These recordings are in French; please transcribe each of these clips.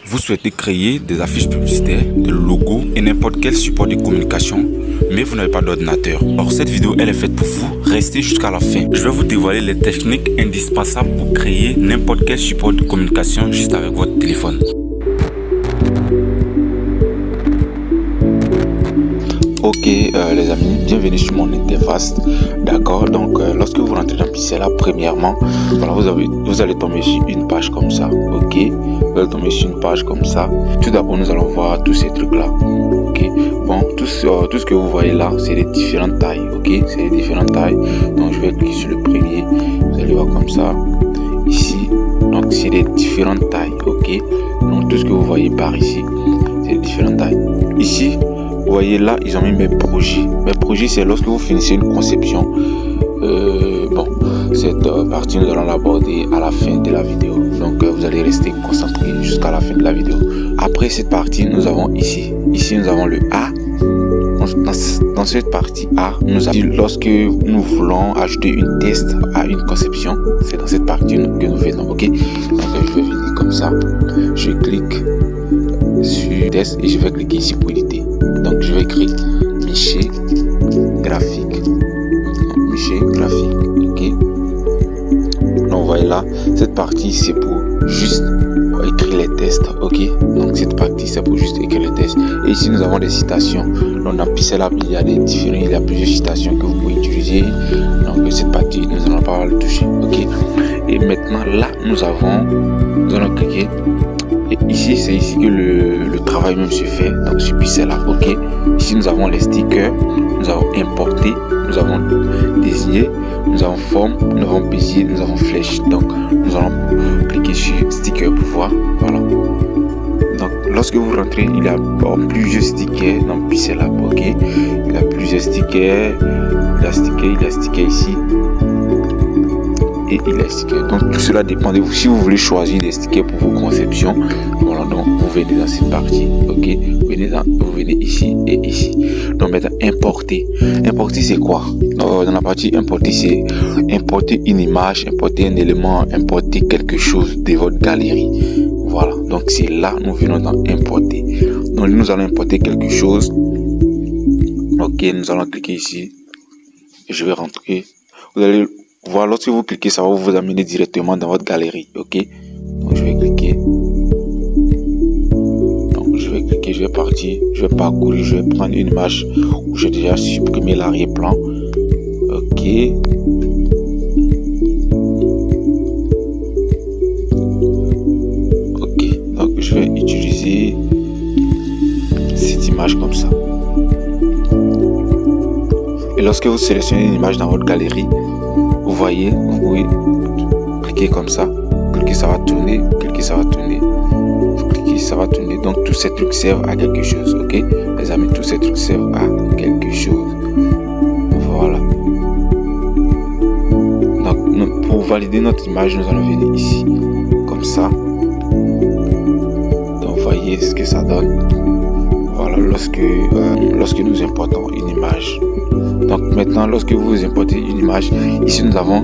Vous souhaitez créer des affiches publicitaires, des logos et n'importe quel support de communication, mais vous n'avez pas d'ordinateur. Or, cette vidéo, elle est faite pour vous. Restez jusqu'à la fin. Je vais vous dévoiler les techniques indispensables pour créer n'importe quel support de communication juste avec votre téléphone. Ok les amis, bienvenue sur mon interface. D'accord, donc lorsque vous rentrez dans Pixela, premièrement, voilà, vous allez tomber sur une page comme ça. Ok, vous allez tomber sur une page comme ça. Tout d'abord, nous allons voir tous ces trucs là. Ok, bon, tout ce que vous voyez là, c'est les différentes tailles. Ok, c'est les différentes tailles. Donc je vais cliquer sur le premier. Vous allez voir comme ça. Ici, donc c'est les différentes tailles. Ok, donc tout ce que vous voyez par ici, c'est les différentes tailles. Ici, vous voyez là, ils ont mis mes projets. Mes projets, c'est lorsque vous finissez une conception. Bon, cette partie, nous allons l'aborder à la fin de la vidéo. Donc, vous allez rester concentré jusqu'à la fin de la vidéo. Après cette partie, nous avons ici. Ici, nous avons le A. Dans cette partie A, nous avons lorsque nous voulons ajouter une test à une conception, c'est dans cette partie que nous faisons. Ok, donc je vais venir comme ça. Je clique sur test et je vais cliquer ici pour éditer. Donc je vais écrire Miché graphique. Miché graphique. Ok. Donc vous voyez là, cette partie c'est pour juste écrire les tests. Ok. Donc cette partie c'est pour juste écrire les tests. Et ici nous avons des citations. Donc dans Pixela, il y a plusieurs citations que vous pouvez utiliser. Donc cette partie nous allons pas le toucher. Ok. Et maintenant là nous allons cliquer. Et ici, c'est ici que le travail même se fait, donc sur Pixela. Ok. Ici, nous avons les stickers, nous avons importé, nous avons désigné, nous avons forme, nous avons bézier, nous avons flèche. Donc, nous allons cliquer sur sticker pour voir. Voilà. Donc, lorsque vous rentrez, il y a plusieurs stickers dans Pixela. Ok. Il y a plusieurs stickers. Il y a sticker ici. Et il est sticker. Donc tout cela dépend de vous. Si vous voulez choisir des stickers pour vos conceptions, voilà, donc vous venez dans cette partie. Ok, vous venez ici et ici. Donc maintenant importer. Importer c'est quoi? Dans la partie importer, c'est importer une image, importer un élément, importer quelque chose de votre galerie. Voilà, donc c'est là nous venons dans importer. Donc nous allons importer quelque chose. Ok, nous allons cliquer ici. Je vais rentrer. Vous allez voir, lorsque vous cliquez, ça va vous amener directement dans votre galerie. Ok, donc je vais cliquer. Donc je vais cliquer, je vais partir, je vais parcourir, je vais prendre une image où j'ai déjà supprimé l'arrière-plan. Ok. Ok, donc je vais utiliser cette image comme ça. Et lorsque vous sélectionnez une image dans votre galerie, vous voyez, vous pouvez cliquer comme ça, cliquer ça va tourner, cliquer ça va tourner, cliquer ça va tourner. Donc tous ces trucs servent à quelque chose. Ok les amis, tous ces trucs servent à quelque chose. Voilà. Donc pour valider notre image, nous allons venir ici comme ça. Donc voyez ce que ça donne. Voilà, lorsque nous importons une image. Donc maintenant, lorsque vous importez une image, ici nous avons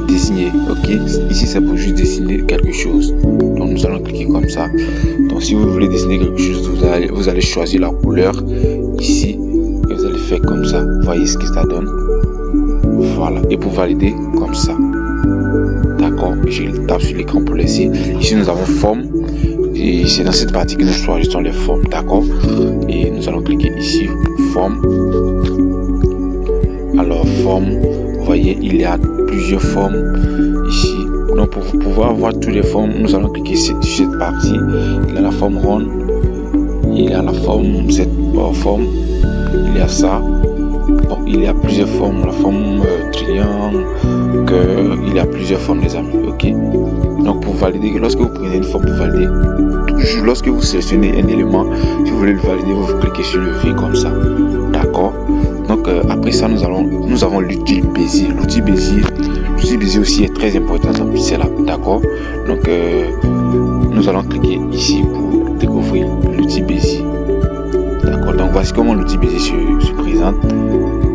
désigné. Ok, ici c'est pour juste dessiner quelque chose. Donc nous allons cliquer comme ça. Donc si vous voulez dessiner quelque chose, vous allez choisir la couleur ici et vous allez faire comme ça. Voyez ce que ça donne. Voilà, et pour valider comme ça. D'accord, je tape sur l'écran pour laisser. Ici nous avons forme. Et c'est dans cette partie que nous choisissons les formes. D'accord, et nous allons cliquer ici forme. Alors forme, vous voyez, il y a plusieurs formes ici. Donc pour pouvoir voir toutes les formes, nous allons cliquer sur cette partie. Il y a la forme ronde, il y a la forme, cette forme, il y a ça. Bon, il y a plusieurs formes, la forme triangle, cœur, il y a plusieurs formes les amis. Ok, donc pour valider, lorsque vous prenez une forme pour valider, toujours lorsque vous sélectionnez un élément, si vous voulez le valider, vous cliquez sur le V comme ça. D'accord. Donc après ça, nous avons l'outil bézier. L'outil bézier aussi est très important dans Pixela. D'accord. Donc nous allons cliquer ici pour découvrir l'outil bézier. D'accord. Donc voici comment l'outil bézier se présente.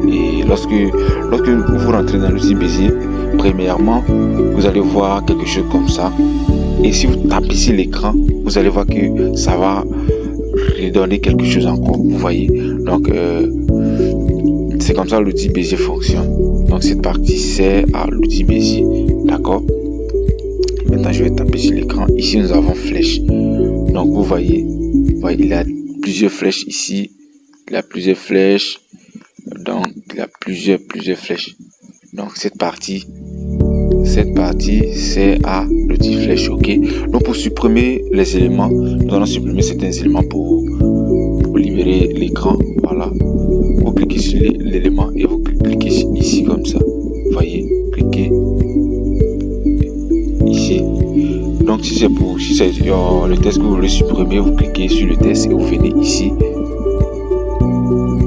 Et lorsque vous rentrez dans l'outil bézier, premièrement, vous allez voir quelque chose comme ça. Et si vous tapez sur l'écran, vous allez voir que ça va redonner quelque chose encore, vous voyez. Donc c'est comme ça l'outil Bezier fonctionne. Donc cette partie c'est à l'outil Bezier, d'accord. Maintenant je vais taper sur l'écran. Ici nous avons flèche. Donc vous voyez, il y a plusieurs flèches ici. Il y a plusieurs flèches. Donc il y a plusieurs flèches. Donc cette partie c'est à l'outil flèche, ok. Donc pour supprimer les éléments, nous allons supprimer certains éléments pour libérer l'écran. Voilà, vous cliquez sur l'élément et vous cliquez ici comme ça, vous voyez, cliquez ici. Donc si c'est le test que vous voulez supprimer, vous cliquez sur le test et vous venez ici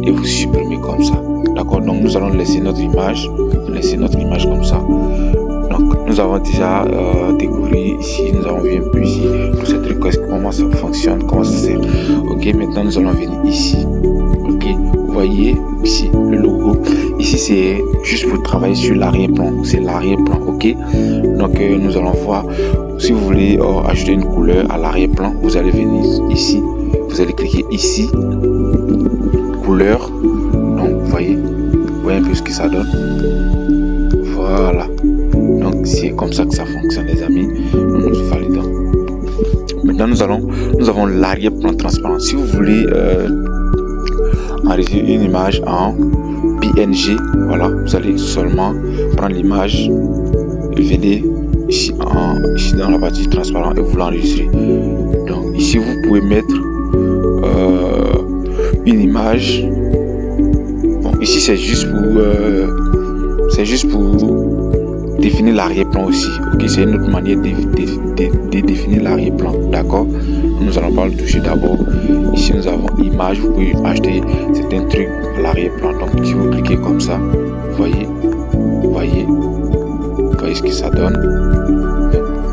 et vous supprimez comme ça, d'accord. Donc nous allons laisser notre image comme ça. Donc nous avons déjà découvert ici, nous avons vu un peu ici tous ces trucs, comment ça fonctionne, comment ça sert. Ok, maintenant nous allons venir ici. Ok, vous voyez ici le logo. Ici c'est juste pour travailler sur l'arrière-plan, c'est l'arrière-plan. Ok, donc nous allons voir si vous voulez ajouter une couleur à l'arrière-plan, vous allez venir ici, vous allez cliquer ici, couleur. Donc vous voyez un peu ce que ça donne. Voilà. Donc c'est comme ça que ça fonctionne, les amis. Nous validons. Maintenant nous avons l'arrière-plan transparent. Si vous voulez enregistrer une image en PNG, voilà, vous allez seulement prendre l'image et venir ici dans la partie transparent et vous l'enregistrer. Donc ici vous pouvez mettre une image. Bon, ici c'est juste pour définir l'arrière-plan aussi. Ok, c'est une autre manière de définir l'arrière-plan, d'accord. Nous allons pas le toucher d'abord. Ici nous avons image, vous pouvez acheter certains trucs à l'arrière-plan. Donc si vous cliquez comme ça, vous voyez ce que ça donne.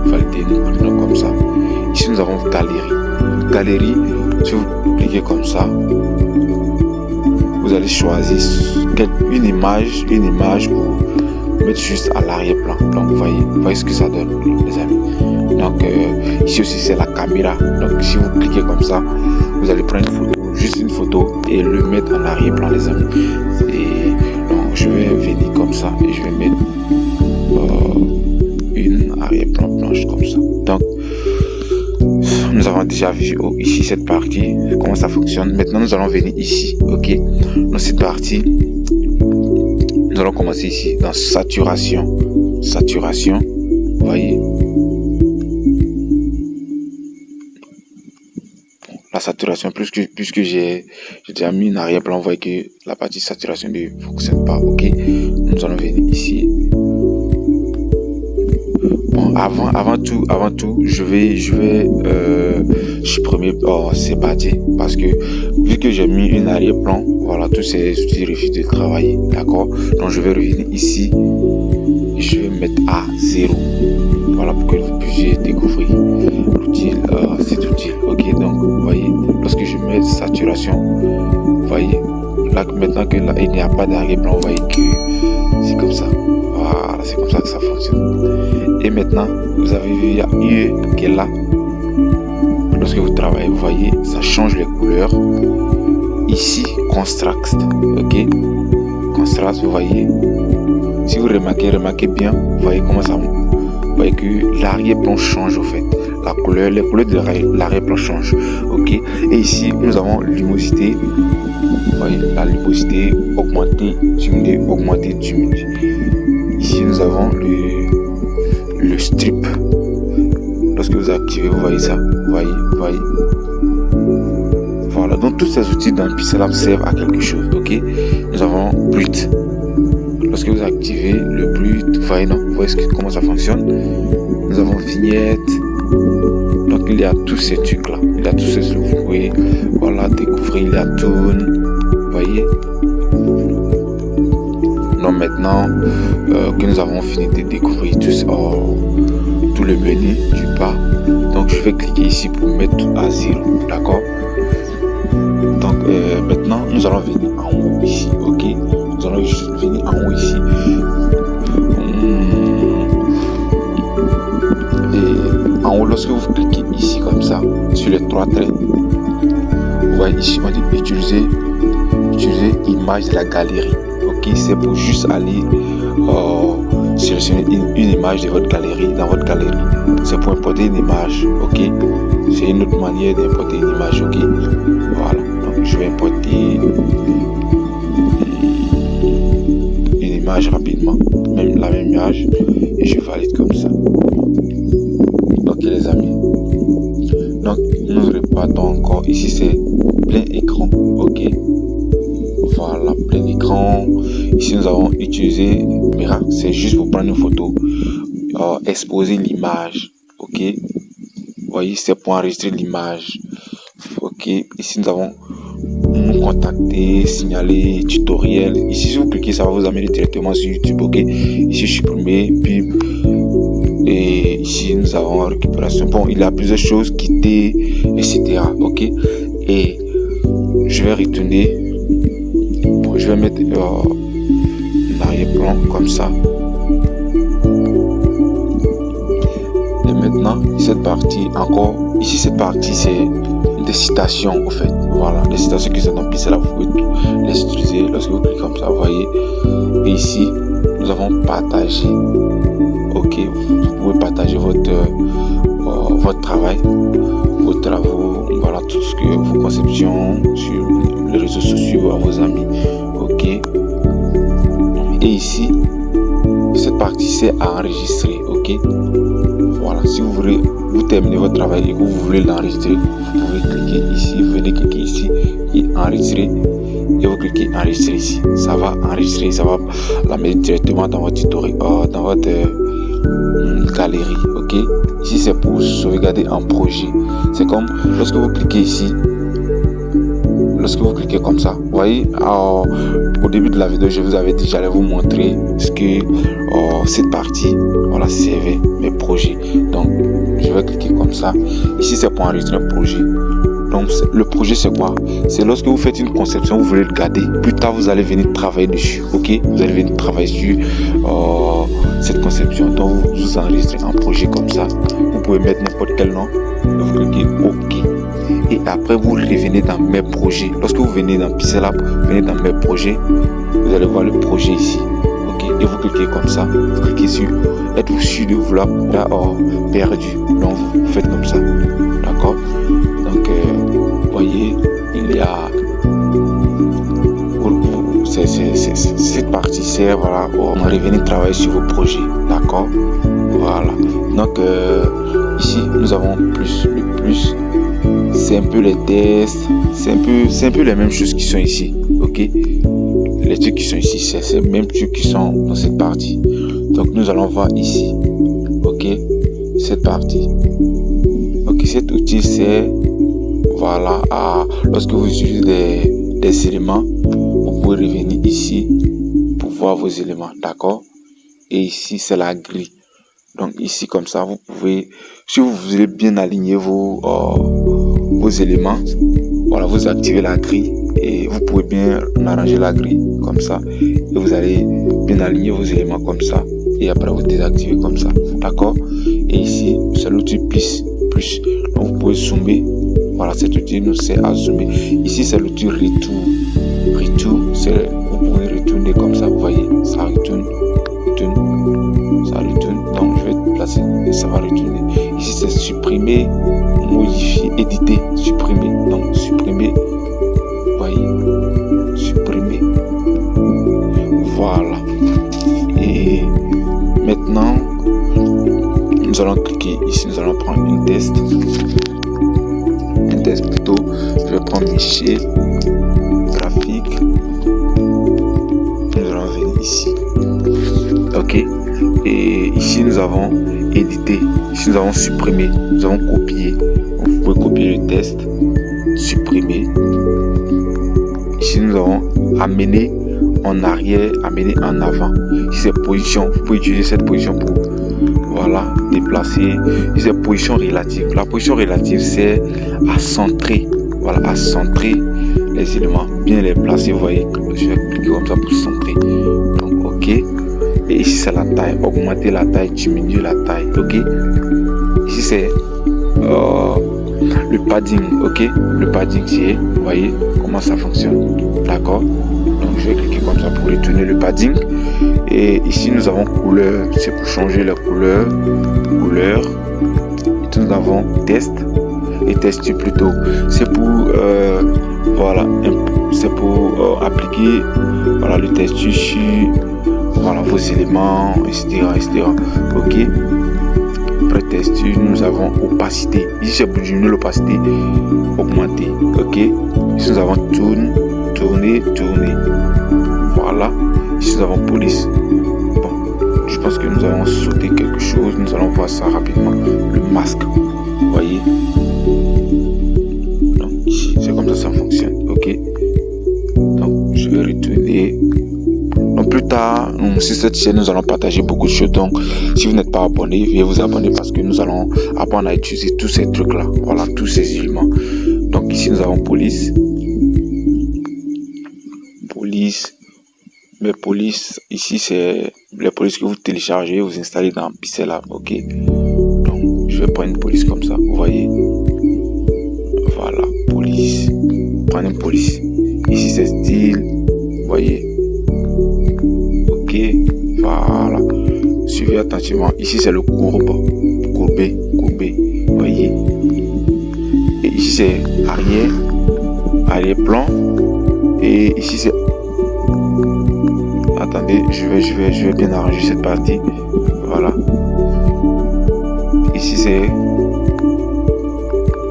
Valider, nous prenons comme ça. Ici nous avons galerie. Si vous cliquez comme ça, vous allez choisir une image pour mettre juste à l'arrière-plan. Donc vous voyez ce que ça donne, les amis. Donc ici aussi c'est la caméra. Donc si vous cliquez comme ça, vous allez prendre juste une photo et le mettre en arrière-plan, les amis. Et donc je vais venir comme ça et je vais mettre une arrière-plan blanche comme ça. Donc nous avons déjà vu ici cette partie, comment ça fonctionne. Maintenant nous allons venir ici, ok. Dans cette partie, nous allons commencer ici dans saturation, vous voyez. La saturation, puisque j'ai déjà mis une arrière-plan, vous voyez que la partie saturation ne fonctionne pas, ok. Nous allons venir ici. Bon, avant tout, je vais supprimer ces parties parce que vu que j'ai mis une arrière-plan, voilà, tous ces outils refusent de travailler, d'accord. Donc je vais revenir ici et je vais mettre à 0, voilà, pour que vous puissiez découvrir l'outil, cet outil, ok. Donc vous voyez, lorsque je mets saturation, vous voyez là maintenant que là il n'y a pas d'arrière-plan, vous voyez que c'est comme ça. Voilà, c'est comme ça que ça fonctionne. Et maintenant, vous avez vu, il y a UE qui est là. Lorsque vous travaillez, vous voyez, ça change les couleurs. Ici, contraste, ok. Contraste, vous voyez. Si vous remarquez bien, vous voyez comment ça. Vous voyez que l'arrière-plan change au fait. Les couleurs de l'arrière-plan changent, ok. Et ici, nous avons luminosité. Vous voyez, la luminosité augmentée, diminuée, augmentée, diminuée. Ici, nous avons le strip. Lorsque vous activez, vous voyez ça. Vous voyez. Voilà. Donc, tous ces outils dans Pixel Lab servent à quelque chose. Ok. Nous avons brut. Lorsque vous activez le brut, vous voyez comment ça fonctionne. Nous avons vignette. Donc, il y a tous ces trucs là. Il y a tous ces trucs. Vous pouvez, voilà, découvrir. Il y a tune. Vous voyez. Donc maintenant que nous avons fini de découvrir tout le menu du bas, donc je vais cliquer ici pour mettre tout à 0, d'accord. Donc maintenant nous allons venir en haut ici, ok. Nous allons juste venir en haut ici et en haut lorsque vous cliquez ici comme ça, sur les 3 traits, vous voyez ici, on dit utiliser image de la galerie. Ok, c'est pour juste aller sélectionner une image de votre galerie, dans votre galerie. C'est pour importer une image. Ok, c'est une autre manière d'importer une image. Ok, voilà. Donc je vais importer une image rapidement, même la même image, et je valide comme ça. Ok les amis, donc nous repartons encore. Ici c'est plein écran. Ok, voilà, plein écran. Ici nous avons utilisé Mira, c'est juste pour prendre une photo, exposer l'image. Ok, vous voyez, c'est pour enregistrer l'image. Ok, ici nous avons nous contacter, signaler, tutoriel. Ici si vous cliquez, ça va vous amener directement sur YouTube. Ok, ici supprimer, puis et ici nous avons récupération. Bon, il y a plusieurs choses, quitter, etc. Ok, et je vais retourner. Bon, je vais mettre l'arrière-plan comme ça. Et maintenant cette partie encore. Ici cette partie c'est des citations en fait. Voilà, les citations qui sont dans Pixel, vous pouvez les utiliser lorsque vous cliquez comme ça. Vous voyez. Et ici nous avons partagé. Ok, vous pouvez partager votre travail, vos travaux, voilà, tout ce que vos conceptions sur les réseaux sociaux à vos amis. Ok, et ici cette partie c'est à enregistrer. Ok, voilà, si vous voulez vous terminer votre travail et que vous voulez l'enregistrer, vous pouvez cliquer ici, vous venez cliquer ici et enregistrer, et vous cliquez enregistrer ici, ça va enregistrer, ça va la mettre directement dans votre tutoriel, dans votre galerie. Ok, ici c'est pour sauvegarder un projet. C'est comme lorsque vous cliquez ici, lorsque vous cliquez comme ça, vous voyez, au début de la vidéo je vous avais dit j'allais vous montrer ce que cette partie, voilà, servait mes projets. Donc je vais cliquer comme ça. Ici c'est pour enregistrer un projet. Donc le projet c'est quoi? C'est lorsque vous faites une conception, vous voulez le garder, plus tard vous allez venir travailler dessus. Ok, vous allez venir travailler sur cette conception. Donc vous enregistrez un projet comme ça. Vous pouvez mettre n'importe quel nom, vous cliquez OK, et après vous revenez dans mes projets. Lorsque vous venez dans Pixel Lab, vous venez dans mes projets, vous allez voir le projet ici. Ok, et vous cliquez comme ça, vous cliquez sur êtes-vous sûr de vouloir perdu, donc vous faites comme ça. D'accord, donc vous voyez, il y a cette partie sert, voilà, on va revenir travailler sur vos projets. D'accord, voilà. Donc ici nous avons plus, le plus c'est un peu les tests, c'est un peu les mêmes choses qui sont ici. Ok, les trucs qui sont ici c'est ces mêmes trucs qui sont dans cette partie. Donc nous allons voir ici. Ok, cette partie. Ok, cet outil c'est, voilà, lorsque vous utilisez des éléments, vous pouvez revenir ici pour voir vos éléments. D'accord, et ici c'est la grille. Donc ici comme ça vous pouvez, si vous voulez bien aligner vos éléments, voilà, vous activez la grille et vous pouvez bien arranger la grille comme ça, et vous allez bien aligner vos éléments comme ça, et après vous désactivez comme ça. D'accord, et ici c'est l'outil plus, donc vous pouvez zoomer. Voilà, cet outil nous sert à zoomer. Ici c'est l'outil retour, c'est, vous pouvez retourner comme ça, vous voyez, ça retourne, ça retourne. Donc je vais placer et ça va retourner. Ici c'est supprimer, modifier, éditer, supprimer. Donc supprimer, vous voyez, supprimer. Voilà. Et maintenant nous allons cliquer ici, nous allons prendre un test plutôt. Je vais prendre Michel graphique. Nous allons venir ici. Ok, et ici nous avons édité, ici nous avons supprimé, nous avons copié. Vous pouvez copier le test, supprimer. Ici nous avons amené en arrière, amener en avant. Ici c'est position, vous pouvez utiliser cette position pour, voilà, déplacer. Ici c'est position relative. La position relative c'est à centrer, voilà, à centrer les éléments, bien les placer. Vous voyez, je vais cliquer comme ça pour centrer. Donc ok, et ici c'est la taille, augmenter la taille, diminuer la taille. Ok, ici c'est le padding, ok. Le padding, c'est, vous voyez comment ça fonctionne, d'accord. Donc je vais cliquer comme ça pour retourner le padding. Et ici nous avons couleur, c'est pour changer la couleur. Et nous avons test et texture plutôt, c'est pour voilà, c'est pour appliquer voilà le texture sur voilà vos éléments, etc. Ok. Après texture, nous avons opacité. Ici c'est pour diminuer l'opacité, augmenter. Ok. Ici nous avons tourner. Voilà. Ici nous avons police. Bon, je pense que nous allons sauter quelque chose. Nous allons voir ça rapidement. Le masque. Vous voyez. Donc ici c'est comme ça fonctionne. Ok. Donc je vais retourner. Donc plus tard, sur cette chaîne, nous allons partager beaucoup de choses. Donc si vous n'êtes pas abonné, veuillez vous abonner parce que nous allons apprendre à utiliser tous ces trucs là. Voilà, tous ces éléments. Donc ici nous avons police. Mais police, ici c'est les polices que vous téléchargez, vous installez dans Pixellab, ok. Donc je vais prendre une police comme ça, vous voyez. Voilà, police. Prendre une police. Ici c'est style, vous voyez. Ok, voilà. Suivez attentivement. Ici c'est le courbé, vous voyez. Et ici c'est arrière-plan. Et ici c'est, attendez, je vais bien arranger cette partie. Voilà. Ici c'est,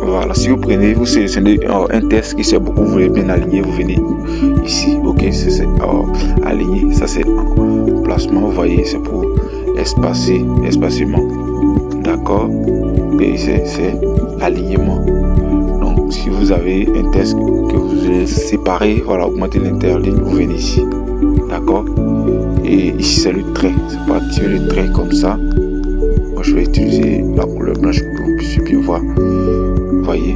voilà, si vous prenez, vous sélectionnez un test qui c'est beaucoup, vous voulez bien aligner, vous venez ici, ok, c'est aligné, ça c'est placement, vous voyez, c'est pour espacement, d'accord, et c'est alignement. Donc si vous avez un test que vous voulez séparer, voilà, augmenter l'interligne, vous venez ici, d'accord. Et ici c'est le trait, c'est pour activer le trait comme ça. Moi je vais utiliser la couleur blanche pour que vous puissiez bien voir. Vous voyez,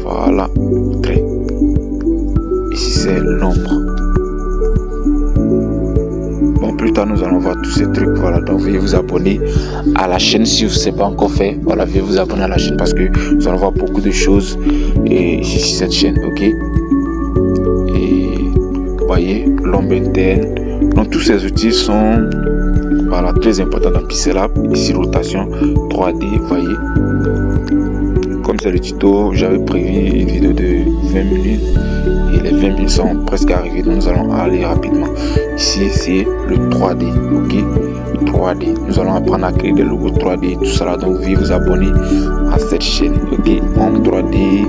voilà, trait. Ici c'est l'ombre. Bon, plus tard nous allons voir tous ces trucs. Voilà, donc veuillez vous abonner à la chaîne si vous ne l'avez pas encore fait. Voilà, veuillez vous abonner à la chaîne parce que nous allons voir beaucoup de choses et ici sur cette chaîne, ok. Et vous voyez, l'ombre interne. Donc tous ces outils sont voilà très importants dans Pixellab. Ici rotation 3D, vous voyez. Comme c'est le tuto, j'avais prévu une vidéo de 20 minutes et les 20 minutes sont presque arrivées, donc nous allons aller rapidement. Ici c'est le 3D, ok, 3D. Nous allons apprendre à créer des logos 3D, tout ça là. Donc veuillez vous abonner à cette chaîne, ok. En 3D,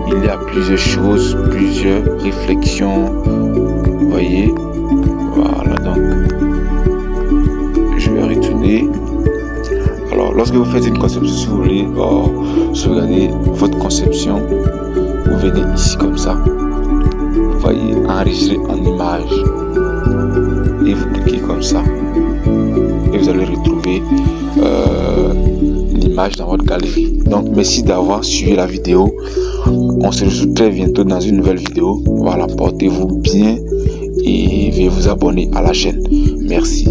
il y a plusieurs choses, plusieurs réflexions, vous voyez. Voilà, donc je vais retourner. Alors, lorsque vous faites une conception, si vous voulez sauvegarder votre conception, vous venez ici comme ça. Vous voyez, enregistrer en image. Et vous cliquez comme ça. Et vous allez retrouver l'image dans votre galerie. Donc, merci d'avoir suivi la vidéo. On se retrouve très bientôt dans une nouvelle vidéo. Voilà, portez-vous bien et veuillez vous abonner à la chaîne. Merci.